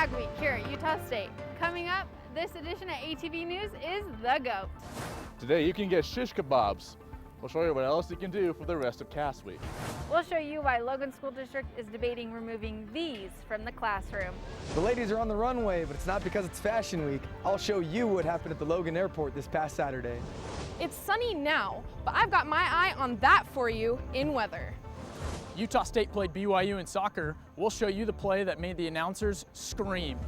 Flag Week here at Utah State. Coming up, this edition of ATV News is the GOAT. Today you can get shish kebabs. We'll show you what else you can do for the rest of CAAS week. We'll show you why Logan School District is debating removing these from the classroom. The ladies are on the runway, but it's not because it's Fashion Week. I'll show you what happened at the Logan Airport this past Saturday. It's sunny now, but I've got my eye on that for you in weather. Utah State played BYU in soccer. We'll show you the play that made the announcers scream.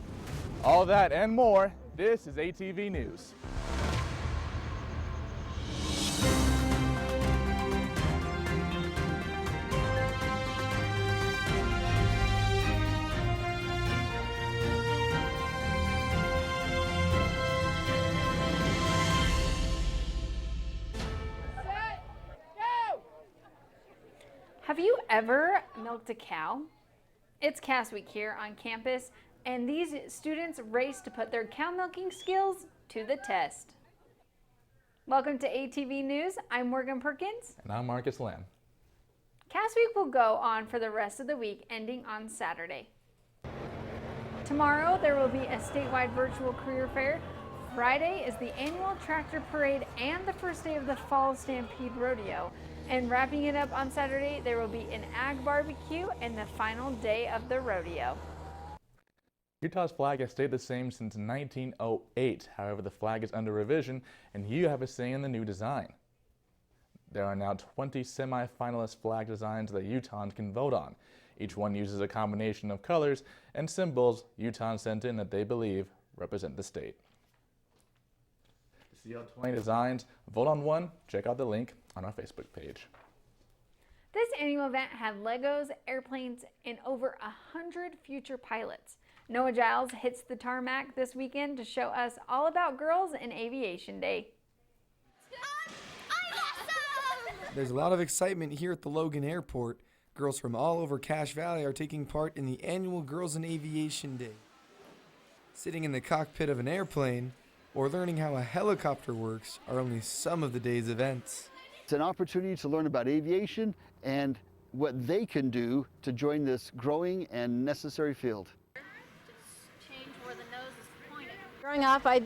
All that and more, this is ATV News. Have you ever milked a cow? It's CAAS week here on campus, and these students race to put their cow milking skills to the test. Welcome to ATV News. I'm Morgan Perkins. And I'm Marcus Lamb. CAAS week will go on for the rest of the week, ending on Saturday. Tomorrow there will be a statewide virtual career fair. Friday is the annual tractor parade and the first day of the Fall Stampede Rodeo. And wrapping it up on Saturday, there will be an ag barbecue and the final day of the rodeo. Utah's flag has stayed the same since 1908. However, the flag is under revision and you have a say in the new design. There are now 20 semi-finalist flag designs that Utahns can vote on. Each one uses a combination of colors and symbols Utahns sent in that they believe represent the state. To see all 20 designs, vote on one, check out the link on our Facebook page. This annual event had Legos, airplanes, and over 100 future pilots. Noah Giles hits the tarmac this weekend to show us all about Girls in Aviation Day. There's a lot of excitement here at the Logan Airport. Girls from all over Cache Valley are taking part in the annual Girls in Aviation Day. Sitting in the cockpit of an airplane or learning how a helicopter works are only some of the day's events. It's an opportunity to learn about aviation and what they can do to join this growing and necessary field. Just change where the nose is pointed. Growing up, I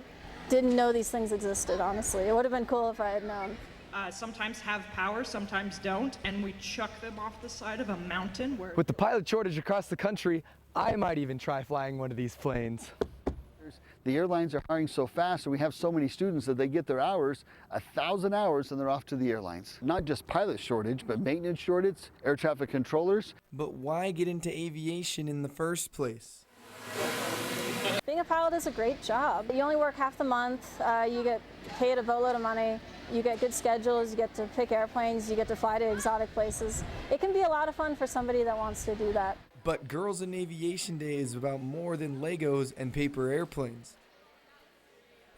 didn't know these things existed, honestly. It would have been cool if I had known. Sometimes have power, sometimes don't, and we chuck them off the side of a mountain. With the pilot shortage across the country, I might even try flying one of these planes. The airlines are hiring so fast and we have so many students that they get their hours, 1,000 hours, and they're off to the airlines. Not just pilot shortage, but maintenance shortage, air traffic controllers. But why get into aviation in the first place? Being a pilot is a great job. You only work half the month, you get paid a boatload of money, you get good schedules, you get to pick airplanes, you get to fly to exotic places. It can be a lot of fun for somebody that wants to do that. But Girls in Aviation Day is about more than Legos and paper airplanes.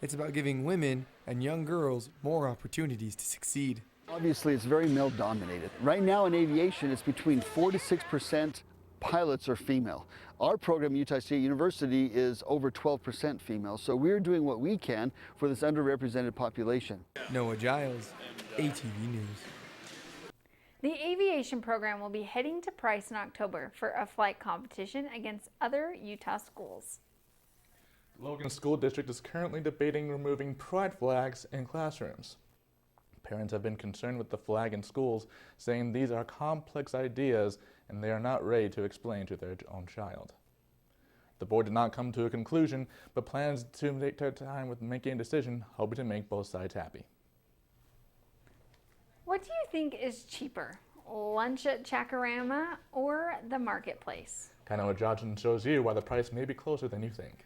It's about giving women and young girls more opportunities to succeed. Obviously, it's very male dominated. Right now in aviation, it's between 4 to 6% pilots are female. Our program at Utah State University is over 12% female, so we're doing what we can for this underrepresented population. Noah Giles, ATV News. The aviation program will be heading to Price in October for a flight competition against other Utah schools. Logan School District is currently debating removing pride flags in classrooms. Parents have been concerned with the flag in schools, saying these are complex ideas and they are not ready to explain to their own child. The board did not come to a conclusion, but plans to take their time with making a decision, hoping to make both sides happy. What do you think is cheaper, lunch at Chakarama or the marketplace? Kind of Johnson shows you why the price may be closer than you think.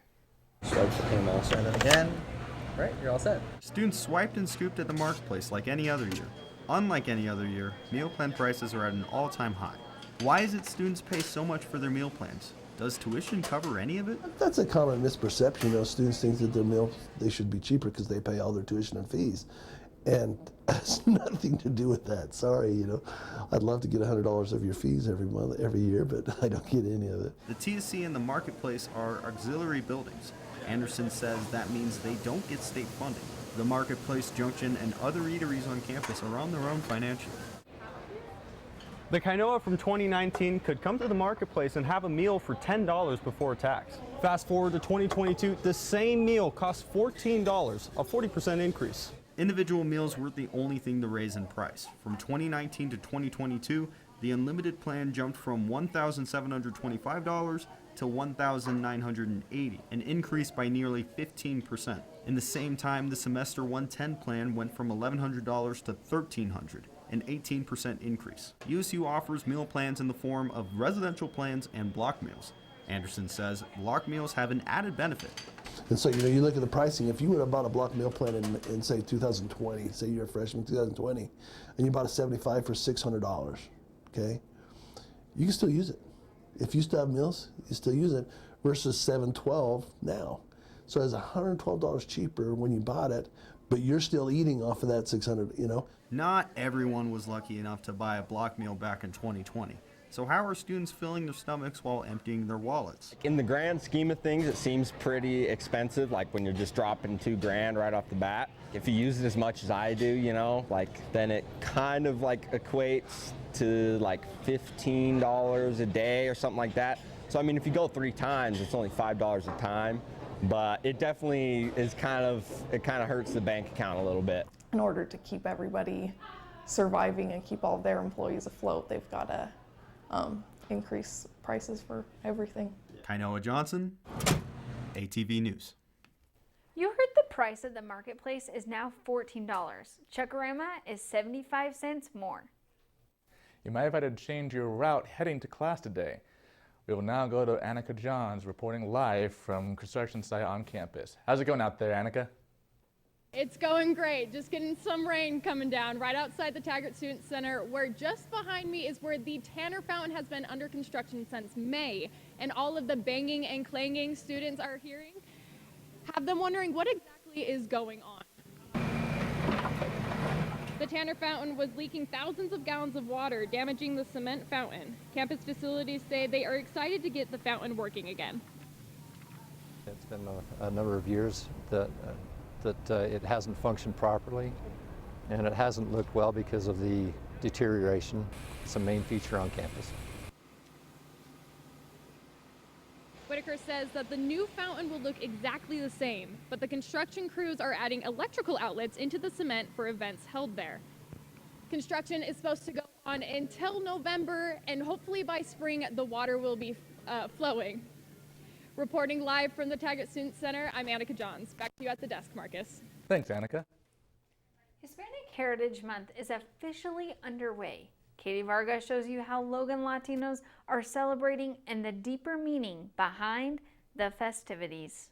Swipe the PayMall sign in again. All right, you're all set. Students swiped and scooped at the marketplace like any other year. Unlike any other year, meal plan prices are at an all-time high. Why is it students pay so much for their meal plans? Does tuition cover any of it? That's a common misperception. You know, students think that their meals, they should be cheaper because they pay all their tuition and fees. And it has nothing to do with that. Sorry, you know, I'd love to get $100 of your fees every month, every year, but I don't get any of it. The TSC and the marketplace are auxiliary buildings. Anderson says that means they don't get state funding. The marketplace, Junction, and other eateries on campus are on their own financially. The Kainoa from 2019 could come to the marketplace and have a meal for $10 before tax. Fast forward to 2022, the same meal costs $14, a 40% increase. Individual meals weren't the only thing to raise in price. From 2019 to 2022, the unlimited plan jumped from $1,725 to $1,980, an increase by nearly 15%. In the same time, the semester 110 plan went from $1,100 to $1,300, an 18% increase. USU offers meal plans in the form of residential plans and block meals. Anderson says block meals have an added benefit. And so, you look at the pricing. If you would have bought a block meal plan in say 2020, say you're a freshman 2020, and you bought a 75 for $600, okay, you can still use it. If you still have meals, you still use it, versus $712 now. So it's $112 cheaper when you bought it, but you're still eating off of that $600, Not everyone was lucky enough to buy a block meal back in 2020. So how are students filling their stomachs while emptying their wallets? In the grand scheme of things, it seems pretty expensive, like when you're just dropping $2,000 right off the bat. If you use it as much as I do, then it kind of equates to $15 a day or something like that. So I mean, if you go 3 times, it's only $5 a time, but it definitely is it kind of hurts the bank account a little bit. In order to keep everybody surviving and keep all of their employees afloat, they've got to increase prices for everything. Kainoa Johnson, ATV News. You heard the price at the marketplace is now $14. Chuckarama is 75 cents more. You might have had to change your route heading to class today. We will now go to Annika Johns reporting live from construction site on campus. How's it going out there, Annika? It's going great. Just getting some rain coming down right outside the TAGGART Student Center, where just behind me is where the Tanner Fountain has been under construction since May. And all of the banging and clanging students are hearing have them wondering what exactly is going on. The Tanner Fountain was leaking thousands of gallons of water, damaging the cement fountain. Campus facilities say they are excited to get the fountain working again. It's been a number of years that it hasn't functioned properly, and it hasn't looked well because of the deterioration. It's a main feature on campus. Whitaker says that the new fountain will look exactly the same, but the construction crews are adding electrical outlets into the cement for events held there. Construction is supposed to go on until November, and hopefully by spring the water will be flowing. Reporting live from the TAGGART Student Center, I'm Annika Johns. Back to you at the desk, Marcus. Thanks, Annika. Hispanic Heritage Month is officially underway. Katie Vargas shows you how Logan Latinos are celebrating and the deeper meaning behind the festivities.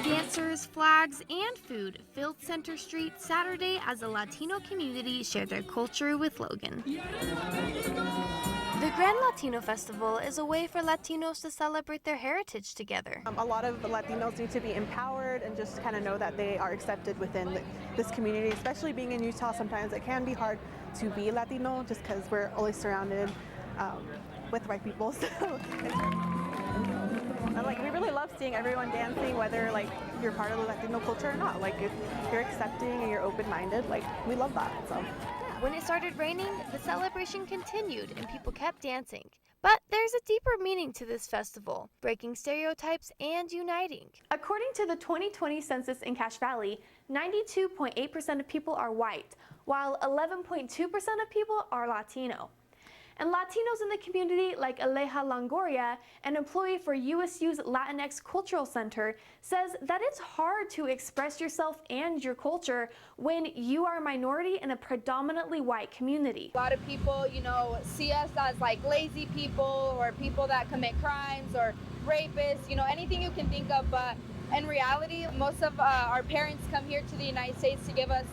Dancers, flags, and food filled Center Street Saturday as the Latino community shared their culture with Logan. The Grand Latino Festival is a way for Latinos to celebrate their heritage together. A lot of Latinos need to be empowered and just kind of know that they are accepted within this community, especially being in Utah. Sometimes it can be hard to be Latino just because we're always surrounded with white people. So we really love seeing everyone dancing, whether you're part of the Latino culture or not. If you're accepting and you're open-minded, we love that. So. When it started raining, the celebration continued and people kept dancing. But there's a deeper meaning to this festival, breaking stereotypes and uniting. According to the 2020 census in Cache Valley, 92.8% of people are white, while 11.2% of people are Latino. And Latinos in the community, like Aleja Longoria, an employee for USU's Latinx Cultural Center, says that it's hard to express yourself and your culture when you are a minority in a predominantly white community. A lot of people, see us as lazy people or people that commit crimes or rapists, anything you can think of. But in reality, most of our parents come here to the United States to give us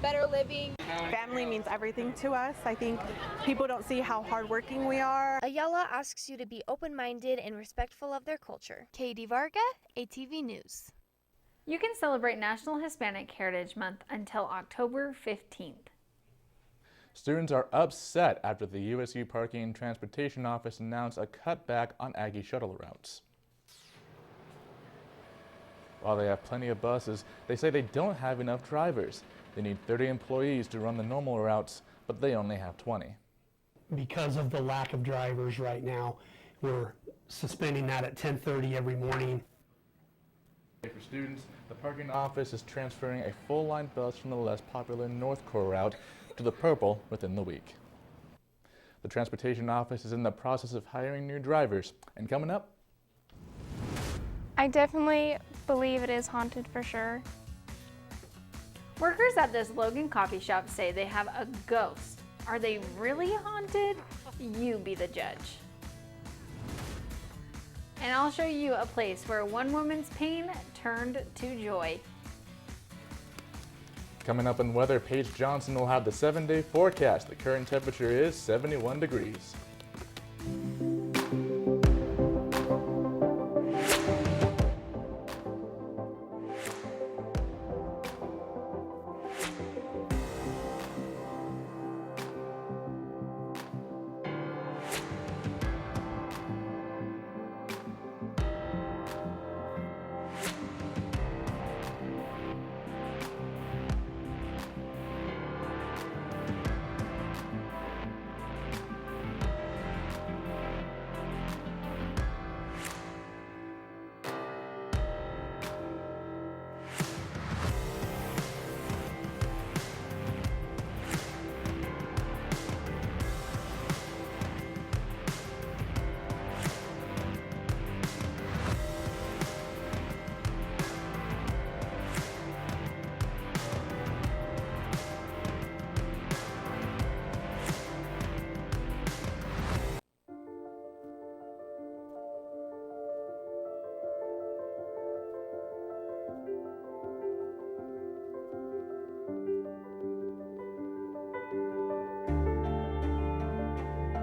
better living. Family means everything to us. I think people don't see how hardworking we are. Ayala asks you to be open-minded and respectful of their culture. Katie Varga, ATV News. You can celebrate National Hispanic Heritage Month until October 15th. Students are upset after the USU Parking and Transportation Office announced a cutback on Aggie shuttle routes. While they have plenty of buses, they say they don't have enough drivers. They need 30 employees to run the normal routes, but they only have 20. Because of the lack of drivers right now, We're suspending that at 10:30 every morning. For students, the parking office is transferring a full-line bus from the less popular North Core route to the purple within the week. The transportation office is in the process of hiring new drivers. And coming up, I definitely believe it is haunted for sure. Workers at this Logan coffee shop say they have a ghost. Are they really haunted? You be the judge. And I'll show you a place where one woman's pain turned to joy. coming up in weather, Paige Johnson will have the 7-day forecast. The current temperature is 71 degrees.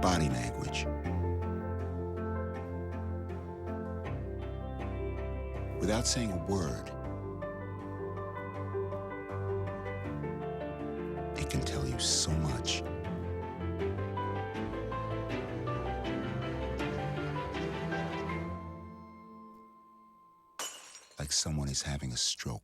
Body language. Without saying a word, it can tell you so much. Like someone is having a stroke.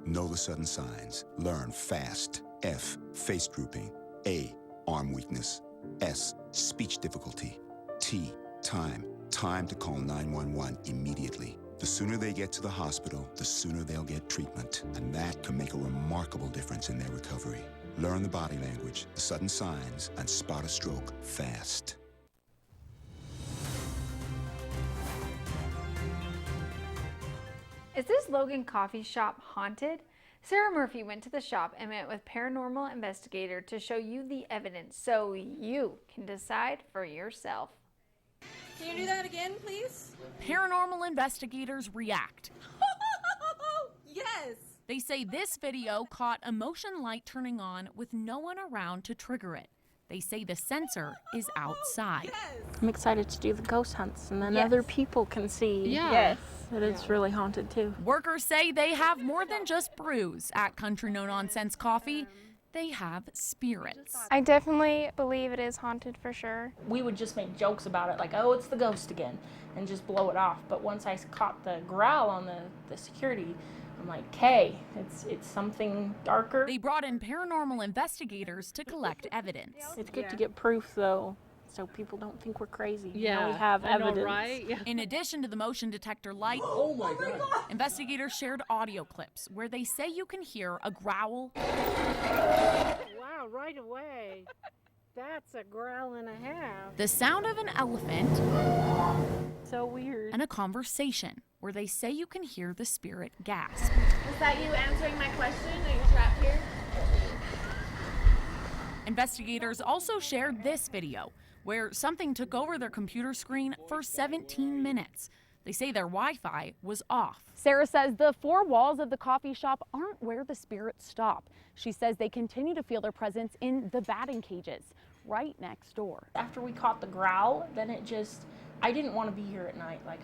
Know the sudden signs. Learn fast. F, face drooping. A, arm weakness. S, speech difficulty. T, time. Time to call 911 immediately. The sooner they get to the hospital, the sooner they'll get treatment. And that can make a remarkable difference in their recovery. Learn the body language, the sudden signs, and spot a stroke fast. Is this Logan coffee shop haunted? Sarah Murphy went to the shop and met with paranormal investigator to show you the evidence so you can decide for yourself. Can you do that again, please? Paranormal investigators react. Yes! They say this video caught a motion light turning on with no one around to trigger it. They say the sensor is outside. I'm excited to do the ghost hunts, and then Yes. other people can see that it's really haunted too. Workers say they have more than just brews at Country No Nonsense Coffee. They have spirits. I definitely believe it is haunted for sure. We would just make jokes about it, like, oh, it's the ghost again, and just blow it off. But once I caught the growl on the security, I'm like, okay, it's something darker. They brought in paranormal investigators to collect evidence. It's good to get proof though, so people don't think we're crazy. You know, Yeah, we have I know, evidence. right? Yeah. In addition to the motion detector light, investigators shared audio clips where they say you can hear a growl. Wow, right away. That's a growl and a half. The sound of an elephant. So weird. And a conversation where they say you can hear the spirit gasp. Is that you answering my question? Are you trapped here? Investigators also shared this video where something took over their computer screen for 17 minutes. They say their Wi-Fi was off. Sarah says the four walls of the coffee shop aren't where the spirits stop. She says they continue to feel their presence in the batting cages right next door. After we caught the growl, then I didn't want to be here at night. Like,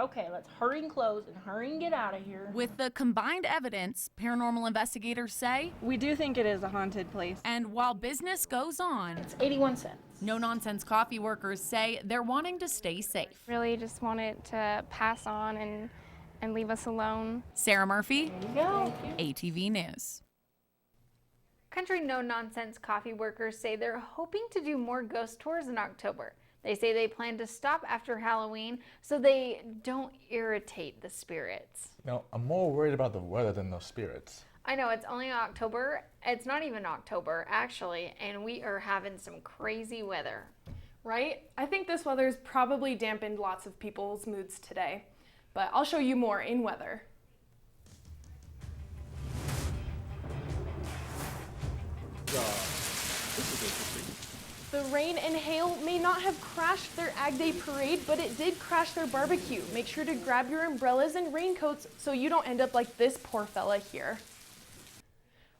okay, let's hurry and close and hurry and get out of here. With the combined evidence, paranormal investigators say We do think it is a haunted place. And while business goes on, it's 81 cents. No Nonsense coffee workers say they're wanting to stay safe. Really just want it to pass on and leave us alone. Sarah Murphy, There you go. ATV News. Country no-nonsense coffee workers say they're hoping to do more ghost tours in October. They say they plan to stop after Halloween so they don't irritate the spirits. Now, I'm more worried about the weather than those spirits. I know, it's only October. It's not even October, actually, and we are having some crazy weather. Right? I think this weather's probably dampened lots of people's moods today, but I'll show you more in weather. This is interesting. The rain and hail may not have crashed their Ag Day parade, but it did crash their barbecue. Make sure to grab your umbrellas and raincoats so you don't end up like this poor fella here.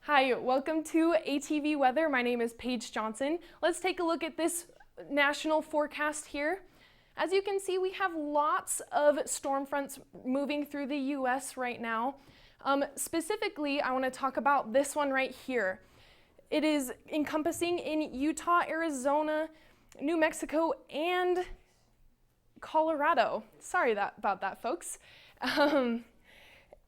Hi, welcome to ATV Weather. My name is Paige Johnson. Let's take a look at this national forecast here. As you can see, we have lots of storm fronts moving through the U.S. right now. Specifically, I want to talk about this one right here. It is encompassing in Utah, Arizona, New Mexico, and Colorado. Sorry about that, folks.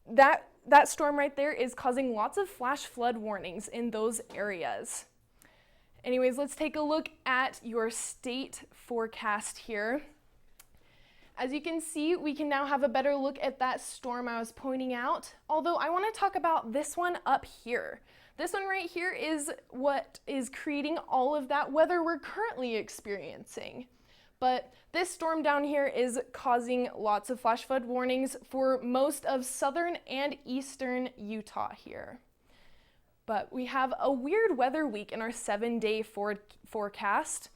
That storm right there is causing lots of flash flood warnings in those areas. Anyways, let's take a look at your state forecast here. As you can see, we can now have a better look at that storm I was pointing out, although I want to talk about this one up here. This one right here is what is creating all of that weather we're currently experiencing. But this storm down here is causing lots of flash flood warnings for most of southern and eastern Utah here. But we have a weird weather week in our 7-day forecast.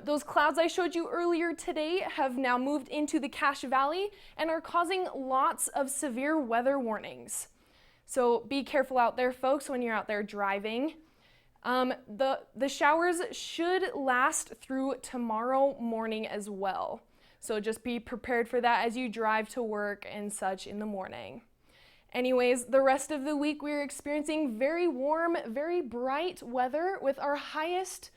Those clouds I showed you earlier today have now moved into the Cache Valley and are causing lots of severe weather warnings. So be careful out there, folks, when you're out there driving. The showers should last through tomorrow morning as well. So just be prepared for that as you drive to work and such in the morning. Anyways, the rest of the week we're experiencing very warm, very bright weather with our highest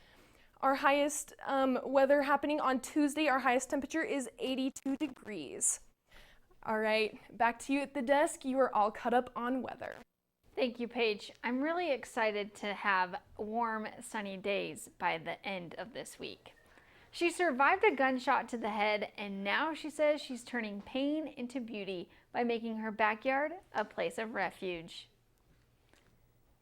weather happening on Tuesday. Our highest temperature is 82 degrees. All right, back to you at the desk. You are all caught up on weather. Thank you, Paige. I'm really excited to have warm, sunny days by the end of this week. She survived a gunshot to the head, and now she says she's turning pain into beauty by making her backyard a place of refuge.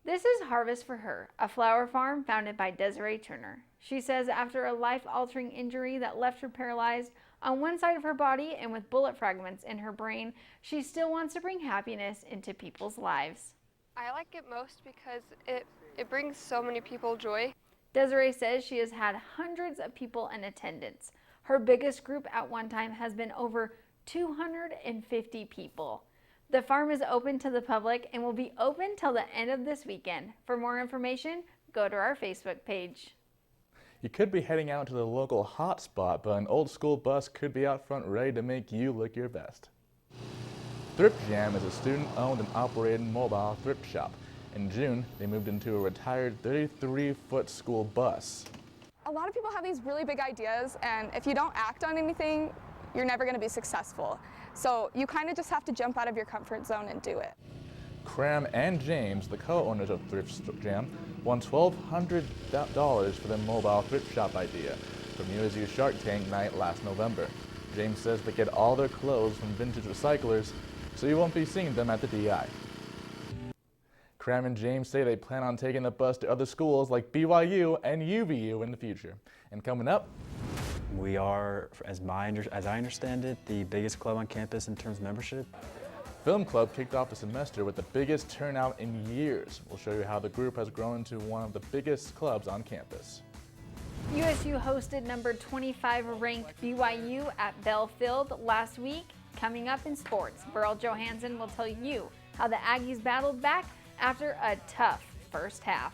This is Harvest for Her, a flower farm founded by Desiree Turner. She says after a life-altering injury that left her paralyzed on one side of her body and with bullet fragments in her brain, she still wants to bring happiness into people's lives. I like it most because it brings so many people joy. Desiree says she has had hundreds of people in attendance. Her biggest group at one time has been over 250 people. The farm is open to the public and will be open till the end of this weekend. For more information, go to our Facebook page. You could be heading out to the local hotspot, but an old school bus could be out front ready to make you look your best. Thrift Jam is a student-owned and operated mobile thrift shop. In June, they moved into a retired 33-foot school bus. A lot of people have these really big ideas, and if you don't act on anything, you're never going to be successful. So you kind of just have to jump out of your comfort zone and do it. Cram and James, the co-owners of Thrift Jam, won $1,200 for their mobile thrift shop idea from USU Shark Tank night last November. James says they get all their clothes from vintage recyclers, so you won't be seeing them at the DI. Cram and James say they plan on taking the bus to other schools like BYU and UVU in the future. And coming up, we are, as I understand it, the biggest club on campus in terms of membership. Film Club kicked off the semester with the biggest turnout in years. We'll show you how the group has grown into one of the biggest clubs on campus. USU hosted number 25 ranked BYU at Bell Field last week. Coming up in sports, Burl Johansson will tell you how the Aggies battled back after a tough first half.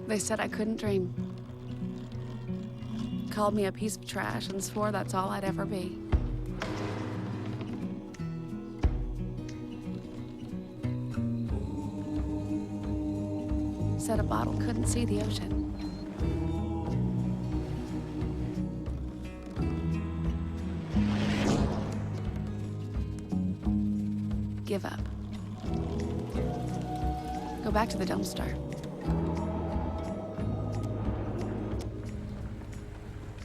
They said I couldn't dream. Called me a piece of trash and swore that's all I'd ever be. Said a bottle couldn't see the ocean. give up. Go back to the dumpster.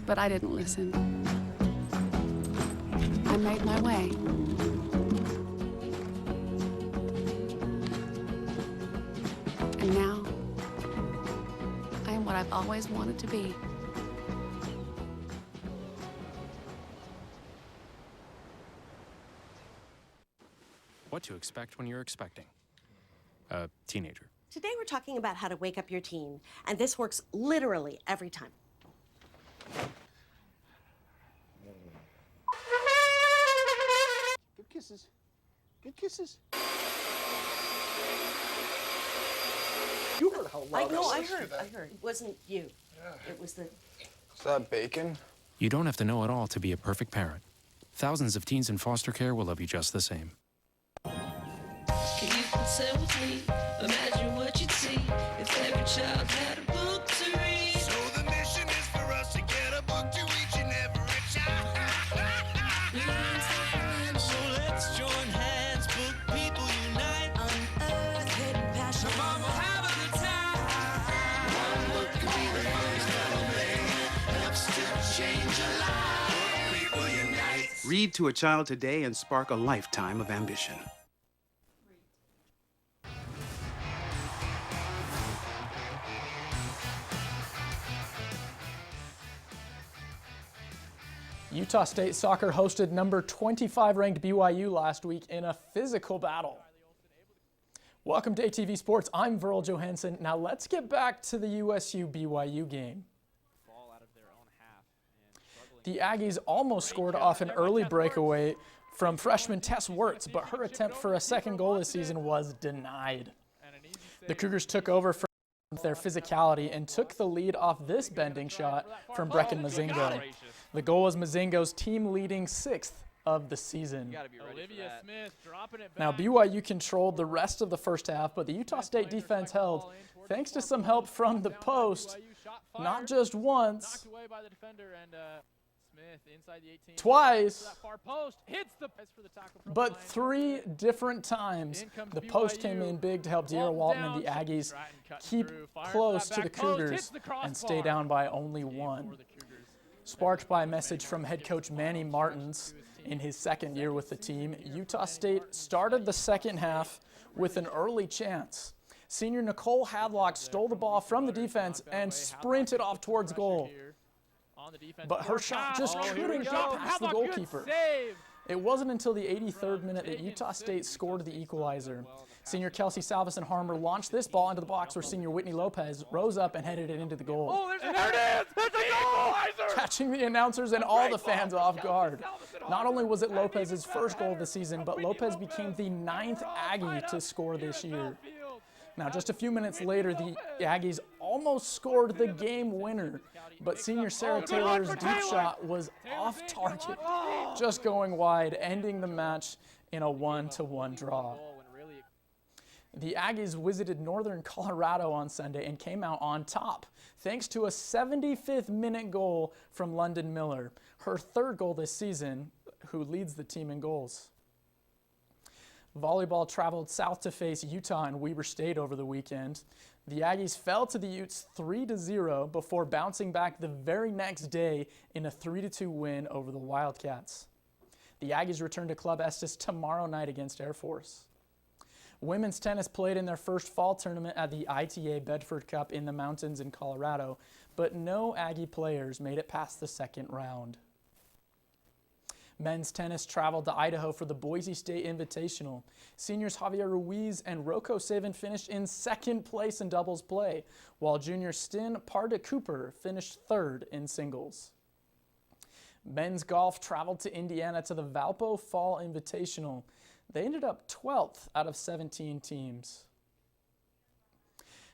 But I didn't listen. I made my way. And now, I am what I've always wanted to be. What to expect when you're expecting a teenager. Today we're talking about how to wake up your teen, and this works literally every time. Good kisses. Good kisses. You heard how loud I heard. It wasn't you. Yeah. It was the... Is that bacon? You don't have to know it all to be a perfect parent. Thousands of teens in foster care will love you just the same. Can you consent with me? Imagine what you'd see if every child had a book to read. So the mission is for us to get a book to each and every child. So let's join hands, book people unite. Unearth hidden passion. Come on, we'll have a good time. One book could be the first that'll make helps to change a life. Book people unite. Read to a child today and spark a lifetime of ambition. Utah State soccer hosted number 25 ranked BYU last week in a physical battle. Welcome to ATV Sports. I'm Verl Johansson. Now let's get back to the USU-BYU game. The Aggies almost scored off an early breakaway from freshman Tess Wirtz, but her attempt for a second goal this season was denied. The Cougars took over from their physicality and took the lead off this bending shot from Brecken Mazingo. The goal was Mazingo's team-leading 6th of the season. Now, BYU controlled the rest of the first half, but the Utah State defense held, thanks to some help from the post, not just once, twice, but 3 different times. The post came in big to help De'Ara Walton and the Aggies keep close to the Cougars and stay down by only 1. Sparked by a message from head coach Manny Martins in his second year with the team, Utah State started the second half with an early chance. Senior Nicole Hadlock stole the ball from the defense and sprinted off towards goal. But her shot just couldn't get past the goalkeeper. It wasn't until the 83rd minute that Utah State scored the equalizer. Senior Kelsey Salveson-Harmer launched this ball into the box where senior Whitney Lopez rose up and headed it into the goal. Oh, there it is! That's a goal! Catching the announcers and all the fans off guard. Not only was it Lopez's first goal of the season, but Lopez became the 9th Aggie to score this year. Now, just a few minutes later, the Aggies almost scored the game winner, but senior Sarah Taylor's deep shot was off target, just going wide, ending the match in a 1-1 draw. The Aggies visited Northern Colorado on Sunday and came out on top, thanks to a 75th minute goal from London Miller, her 3rd goal this season, who leads the team in goals. Volleyball traveled south to face Utah and Weber State over the weekend. The Aggies fell to the Utes 3-0 before bouncing back the very next day in a 3-2 win over the Wildcats. The Aggies return to Club Estes tomorrow night against Air Force. Women's tennis played in their first fall tournament at the ITA Bedford Cup in the mountains in Colorado, but no Aggie players made it past the second round. Men's tennis traveled to Idaho for the Boise State Invitational. Seniors Javier Ruiz and Rocco Saban finished in 2nd place in doubles play, while junior Stin Parda Cooper finished 3rd in singles. Men's golf traveled to Indiana to the Valpo Fall Invitational. They ended up 12th out of 17 teams.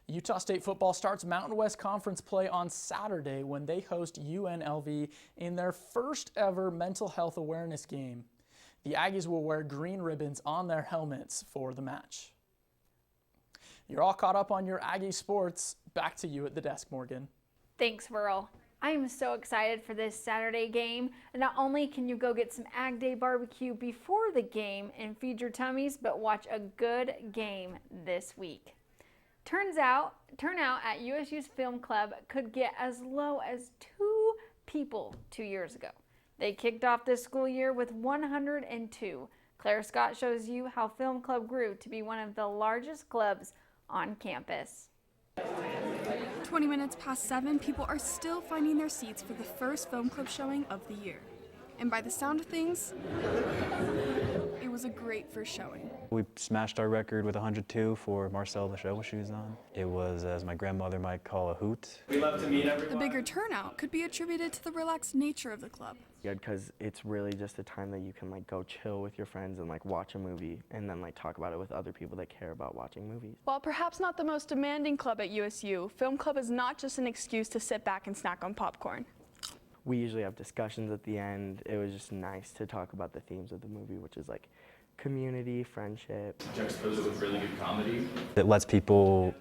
Utah State football starts Mountain West Conference play on Saturday when they host UNLV in their first ever mental health awareness game. The Aggies will wear green ribbons on their helmets for the match. You're all caught up on your Aggie sports. Back to you at the desk, Morgan. Thanks, Verl. I am so excited for this Saturday game. And not only can you go get some Ag Day barbecue before the game and feed your tummies, but watch a good game this week. Turnout at USU's Film Club could get as low as 2 people 2 years ago. They kicked off this school year with 102. Claire Scott shows you how Film Club grew to be one of the largest clubs on campus. 20 minutes past 7, people are still finding their seats for the first film club showing of the year. And by the sound of things, it was a great first showing. We smashed our record with 102 for Marcel the show she was on. It was, as my grandmother might call, a hoot. We love to meet everyone. The bigger turnout could be attributed to the relaxed nature of the club. Good, because it's really just a time that you can like go chill with your friends and like watch a movie and then like talk about it with other people that care about watching movies. While perhaps not the most demanding club at USU, Film Club is not just an excuse to sit back and snack on popcorn. We usually have discussions at the end. It was just nice to talk about the themes of the movie, which is like community, friendship. Juxtapose it with really good comedy. It lets people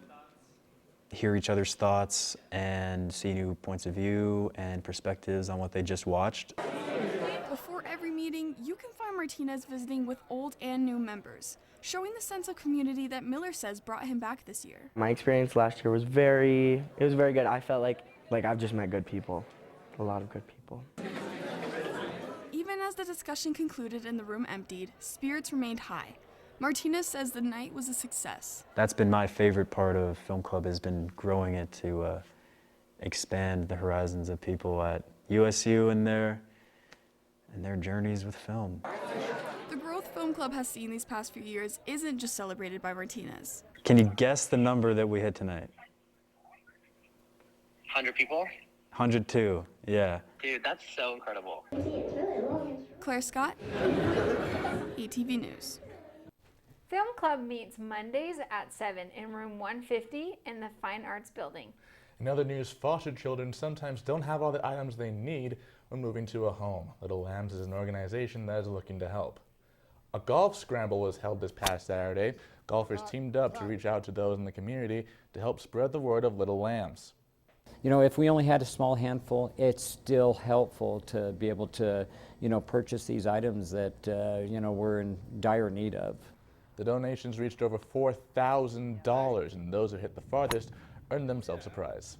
hear each other's thoughts and see new points of view and perspectives on what they just watched. Before every meeting, you can find Martinez visiting with old and new members, showing the sense of community that Miller says brought him back this year. My experience last year was very good. I felt like I've just met good people, a lot of good people. Even as the discussion concluded and the room emptied, spirits remained high. Martinez says the night was a success. That's been my favorite part of Film Club, has been growing it to expand the horizons of people at USU and their journeys with film. The growth Film Club has seen these past few years isn't just celebrated by Martinez. Can you guess the number that we hit tonight? 100 people? 102, yeah. Dude, that's so incredible. Claire Scott, ATV News. Film Club meets Mondays at 7 in room 150 in the Fine Arts Building. In other news, foster children sometimes don't have all the items they need when moving to a home. Little Lambs is an organization that is looking to help. A golf scramble was held this past Saturday. Golfers teamed up to reach out to those in the community to help spread the word of Little Lambs. You know, if we only had a small handful, it's still helpful to be able to, purchase these items that, we're in dire need of. The donations reached over $4,000, and those who hit the farthest earned themselves a prize.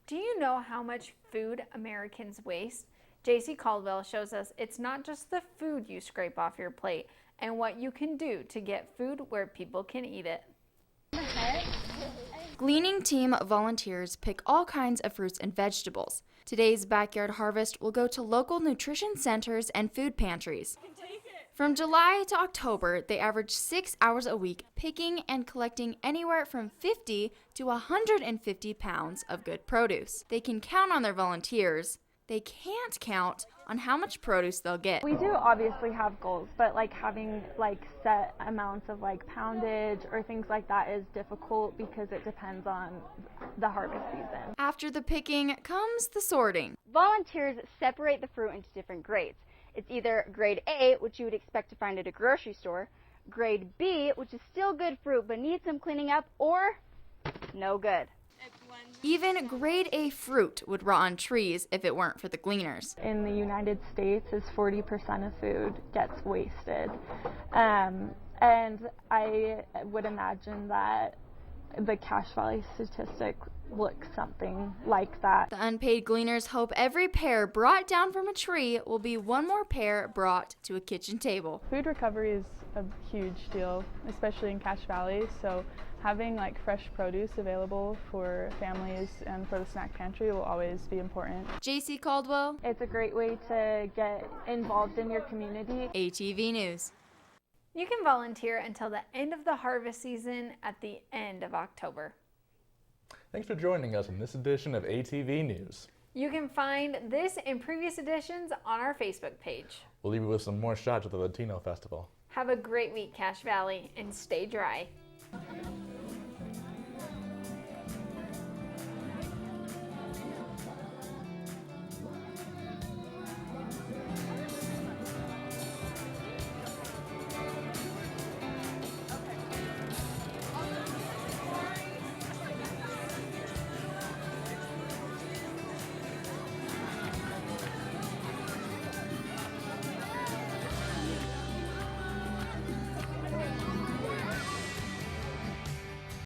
Do you know how much food Americans waste? JC Caldwell shows us it's not just the food you scrape off your plate and what you can do to get food where people can eat it. Gleaning team volunteers pick all kinds of fruits and vegetables. Today's backyard harvest will go to local nutrition centers and food pantries. From July to October, they average 6 hours a week picking and collecting anywhere from 50 to 150 pounds of good produce. They can count on their volunteers. They can't count on how much produce they'll get. We do obviously have goals, but having set amounts of poundage or things like that is difficult because it depends on the harvest season. After the picking comes the sorting. Volunteers separate the fruit into different grades. It's either grade A, which you would expect to find at a grocery store, grade B, which is still good fruit but needs some cleaning up, or no good. Even grade A fruit would rot on trees if it weren't for the gleaners. In the United States, 40% of food gets wasted. And I would imagine that the Cache Valley statistic looks something like that. The unpaid gleaners hope every pear brought down from a tree will be one more pear brought to a kitchen table. Food recovery is a huge deal, especially in Cache Valley, so having fresh produce available for families and for the snack pantry will always be important. JC Caldwell. It's a great way to get involved in your community. ATV News. You can volunteer until the end of the harvest season at the end of October. Thanks for joining us in this edition of ATV News. You can find this and previous editions on our Facebook page. We'll leave you with some more shots of the Latino Festival. Have a great week, Cache Valley, and stay dry.